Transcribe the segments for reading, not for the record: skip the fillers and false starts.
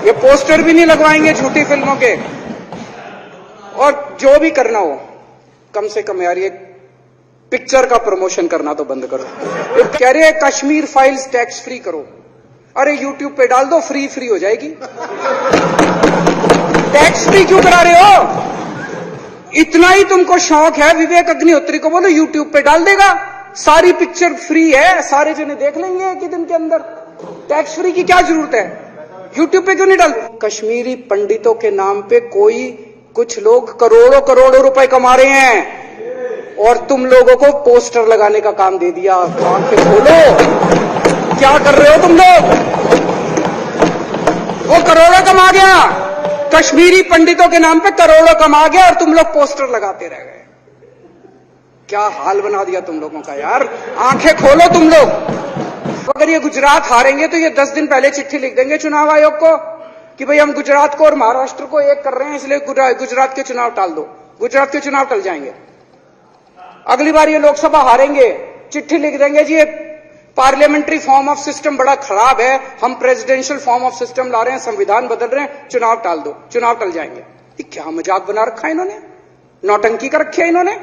ये पोस्टर भी नहीं लगवाएंगे झूठी फिल्मों के। और जो भी करना हो, कम से कम यार ये पिक्चर का प्रमोशन करना तो बंद करो। ये कह रहे हैं कश्मीर फाइल्स टैक्स फ्री करो, अरे यूट्यूब पे डाल दो, फ्री हो जाएगी। टैक्स फ्री क्यों करा रहे हो? इतना ही तुमको शौक है, विवेक अग्निहोत्री को बोलो यूट्यूब पे डाल देगा, सारी पिक्चर फ्री है, सारे जने देख लेंगे एक ही दिन के अंदर। टैक्स फ्री की क्या जरूरत है? यूट्यूब पे क्यों नहीं डाल? कश्मीरी पंडितों के नाम पे कुछ लोग करोड़ों रुपए कमा रहे हैं और तुम लोगों को पोस्टर लगाने का काम दे दिया। आंखें खोलो, क्या कर रहे हो तुम लोग? वो करोड़ों कमा गया, कश्मीरी पंडितों के नाम पे करोड़ों कमा गया और तुम लोग पोस्टर लगाते रह गए। क्या हाल बना दिया तुम लोगों का यार। आंखें खोलो तुम लोग। अगर ये गुजरात हारेंगे तो ये 10 दिन पहले चिट्ठी लिख देंगे चुनाव आयोग को कि भाई हम गुजरात को और महाराष्ट्र को एक कर रहे हैं, इसलिए गुजरात के चुनाव टाल दो। गुजरात के चुनाव टल जाएंगे। अगली बार ये लोकसभा हारेंगे, चिट्ठी लिख देंगे जी पार्लियामेंट्री फॉर्म ऑफ सिस्टम बड़ा खराब है, हम प्रेसिडेंशियल फॉर्म ऑफ सिस्टम ला रहे हैं, संविधान बदल रहे हैं, चुनाव टाल दो। चुनाव टल जाएंगे। ये क्या मजाक बना रखा है इन्होंने, नौटंकी कर रखी है इन्होंने।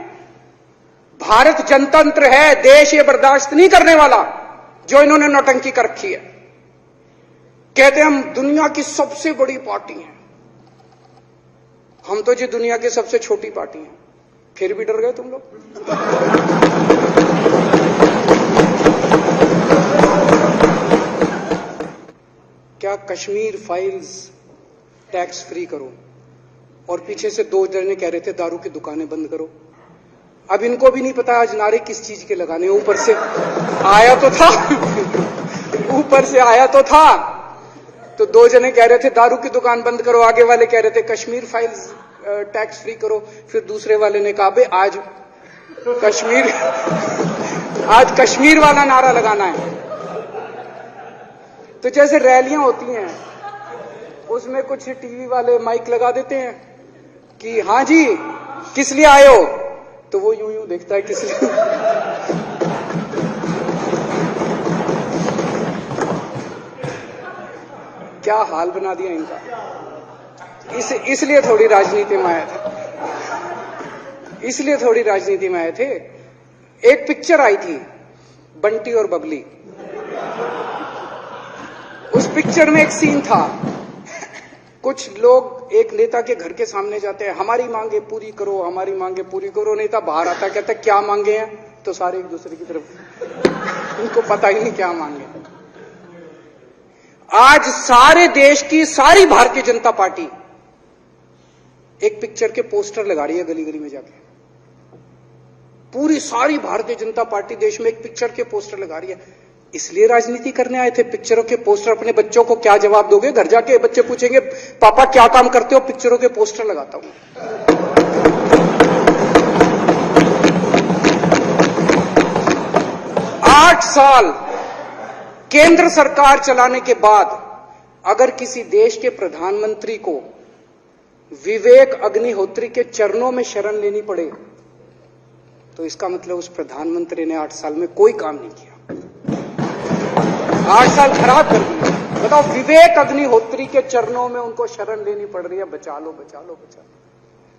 भारत जनतंत्र है, देश ये बर्दाश्त नहीं करने वाला जो इन्होंने नौटंकी कर रखी है। कहते हम दुनिया की सबसे बड़ी पार्टी हैं, हम तो जी दुनिया की सबसे छोटी पार्टी हैं, फिर भी डर गए तुम लोग। क्या कश्मीर फाइल्स टैक्स फ्री करो और पीछे से 2 जने कह रहे थे दारू की दुकानें बंद करो। अब इनको भी नहीं पता आज नारे किस चीज के लगाने। ऊपर से आया तो था ऊपर से आया तो था, तो 2 जने कह रहे थे दारू की दुकान बंद करो, आगे वाले कह रहे थे कश्मीर फाइल्स टैक्स फ्री करो, फिर दूसरे वाले ने कहा बे आज कश्मीर वाला नारा लगाना है। तो जैसे रैलियां होती हैं उसमें कुछ टीवी वाले माइक लगा देते हैं कि हाँ जी किस लिए आए हो, तो वो यूं देखता है किस लिए। क्या हाल बना दिया इनका। इसलिए थोड़ी राजनीति में आए थे। एक पिक्चर आई थी बंटी और बबली, उस पिक्चर में एक सीन था, कुछ लोग एक नेता के घर के सामने जाते हैं, हमारी मांगे पूरी करो, हमारी मांगे पूरी करो। नेता बाहर आता कहता है क्या मांगे हैं, तो सारे एक दूसरे की तरफ, उनको पता ही नहीं क्या मांगे। आज सारे देश की सारी भारतीय जनता पार्टी एक पिक्चर के पोस्टर लगा रही है गली गली में जाके। पूरी सारी भारतीय जनता पार्टी देश में एक पिक्चर के पोस्टर लगा रही है। इसलिए राजनीति करने आए थे पिक्चरों के पोस्टर। अपने बच्चों को क्या जवाब दोगे? घर जाके बच्चे पूछेंगे पापा क्या काम करते हो? पिक्चरों के पोस्टर लगाता हूं। 8 साल केंद्र सरकार चलाने के बाद अगर किसी देश के प्रधानमंत्री को विवेक अग्निहोत्री के चरणों में शरण लेनी पड़े तो इसका मतलब उस प्रधानमंत्री ने 8 साल में कोई काम नहीं किया। 8 साल खराब कर दिए। बताओ, विवेक अग्निहोत्री के चरणों में उनको शरण लेनी पड़ रही है, बचा लो बचा लो बचा लो।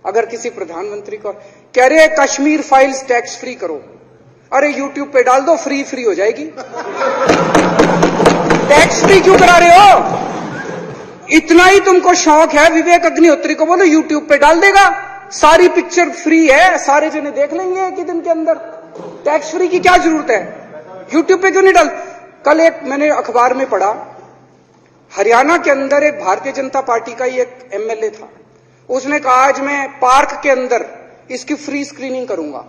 अगर किसी प्रधानमंत्री को कह रहे हैं कश्मीर फाइल्स टैक्स फ्री करो, अरे यूट्यूब पे डाल दो, फ्री हो जाएगी। टैक्स फ्री क्यों करा रहे हो? इतना ही तुमको शौक है, विवेक अग्निहोत्री को बोलो यूट्यूब पे डाल देगा, सारी पिक्चर फ्री है, सारे जने देख लेंगे एक ही दिन के अंदर। टैक्स फ्री की क्या जरूरत है? यूट्यूब पे क्यों नहीं डाल? कल एक मैंने अखबार में पढ़ा, हरियाणा के अंदर एक भारतीय जनता पार्टी का ही एक एमएलए था, उसने कहा आज मैं पार्क के अंदर इसकी फ्री स्क्रीनिंग करूंगा।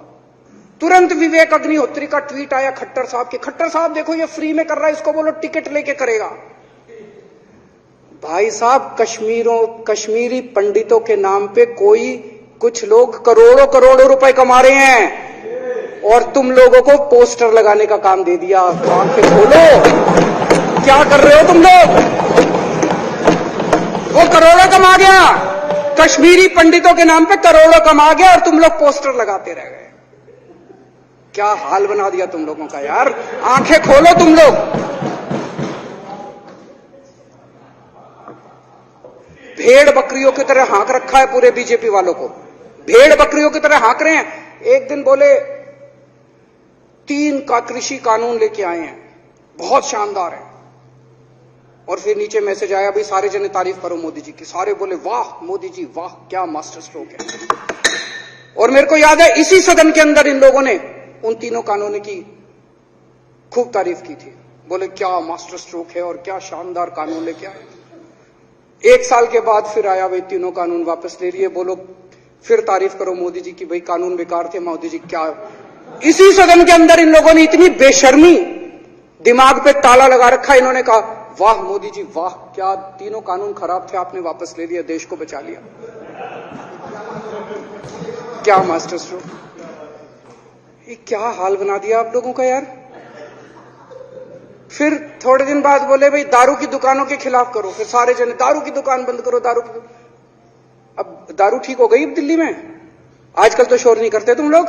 तुरंत विवेक अग्निहोत्री का ट्वीट आया खट्टर साहब के, खट्टर साहब देखो ये फ्री में कर रहा है, इसको बोलो टिकट लेके करेगा। भाई साहब, कश्मीरी पंडितों के नाम पे कुछ लोग करोड़ों रुपए कमा रहे हैं और तुम लोगों को पोस्टर लगाने का काम दे दिया। आंखें खोलो, क्या कर रहे हो तुम लोग? वो करोड़ों कमा गया, कश्मीरी पंडितों के नाम पे करोड़ों कमा गया और तुम लोग पोस्टर लगाते रह गए। क्या हाल बना दिया तुम लोगों का यार। आंखें खोलो तुम लोग। भेड़ बकरियों की तरह हाँक रखा है पूरे बीजेपी वालों को, भेड़ बकरियों की तरह हाँक रहे हैं। एक दिन बोले 3 का कृषि कानून लेके आए हैं, बहुत शानदार है, और फिर नीचे मैसेज आया, भाई सारे जने तारीफ करो मोदी जी की। सारे बोले वाह मोदी जी वाह, क्या मास्टर स्ट्रोक है। और मेरे को याद है इसी सदन के अंदर इन लोगों ने उन 3 कानूनों की खूब तारीफ की थी, बोले क्या मास्टर स्ट्रोक है और क्या शानदार कानून लेके आए। 1 साल के बाद फिर आया, भाई 3 कानून वापस ले लिए, बोलो फिर तारीफ करो मोदी जी की, भाई कानून बेकार थे मोदी जी। क्या इसी सदन के अंदर इन लोगों ने इतनी बेशर्मी, दिमाग पे ताला लगा रखा, इन्होंने कहा वाह मोदी जी वाह, क्या 3 कानून खराब थे आपने वापस ले लिया, देश को बचा लिया। क्या मास्टर स्ट्रोक, ये क्या हाल बना दिया आप लोगों का यार। फिर थोड़े दिन बाद बोले भाई दारू की दुकानों के खिलाफ करो, फिर सारे जने दारू की दुकान बंद करो, दारू की। अब दारू ठीक हो गई अब दिल्ली में, आजकल तो शोर नहीं करते तुम लोग।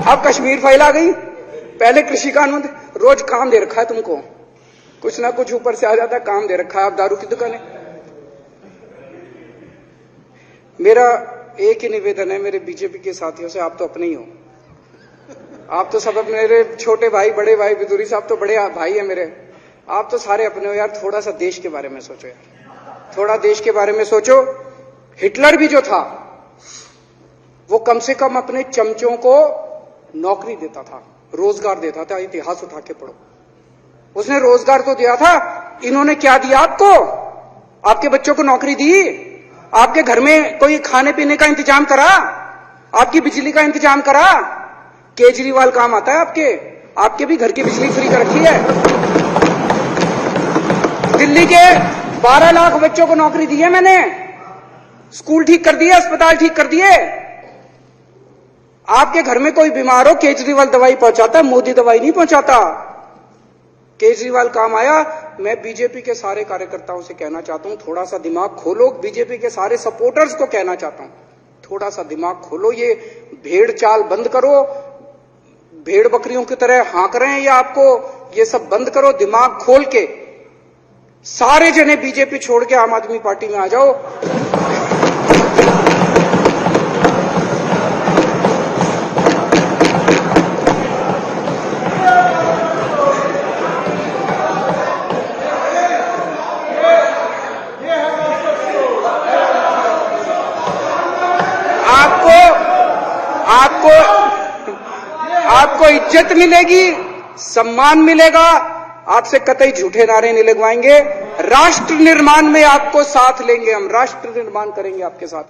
अब कश्मीर फाइल आ गई, पहले कृषि कानून, रोज काम दे रखा है तुमको, कुछ ना कुछ ऊपर से आ जाता है, काम दे रखा है। अब दारू की दुकानें। मेरा एक ही निवेदन है मेरे बीजेपी के साथियों से, आप तो अपने ही हो, आप तो सब मेरे छोटे भाई, बड़े भाई, बिदुरी साहब तो बड़े भाई है मेरे, आप तो सारे अपने हो यार। थोड़ा सा देश के बारे में सोचो यार, थोड़ा देश के बारे में सोचो। हिटलर भी जो था वो कम से कम अपने चमचों को नौकरी देता था, रोजगार देता था। इतिहास उठा के पढ़ो, उसने रोजगार तो दिया था। इन्होंने क्या दिया आपको? आपके बच्चों को नौकरी दी, आपके घर में कोई खाने पीने का इंतजाम करा, आपकी बिजली का इंतजाम करा। केजरीवाल काम आता है आपके भी घर की बिजली फ्री कर रखी है। दिल्ली के 12 लाख बच्चों को नौकरी दी है मैंने, स्कूल ठीक कर दिए, अस्पताल ठीक कर दिए। आपके घर में कोई बीमार हो, केजरीवाल दवाई पहुंचाता, मोदी दवाई नहीं पहुंचाता। केजरीवाल काम आया। मैं बीजेपी के सारे कार्यकर्ताओं से कहना चाहता हूं, थोड़ा सा दिमाग खोलो। बीजेपी के सारे सपोर्टर्स को कहना चाहता हूं, थोड़ा सा दिमाग खोलो। ये भेड़ चाल बंद करो, भेड़ बकरियों की तरह हाँक रहे हैं ये आपको, ये सब बंद करो। दिमाग खोल के सारे जने बीजेपी छोड़ के आम आदमी पार्टी में आ जाओ। आपको इज्जत मिलेगी, सम्मान मिलेगा, आपसे कतई झूठे नारे नहीं लगवाएंगे। राष्ट्र निर्माण में आपको साथ लेंगे हम, राष्ट्र निर्माण करेंगे आपके साथ।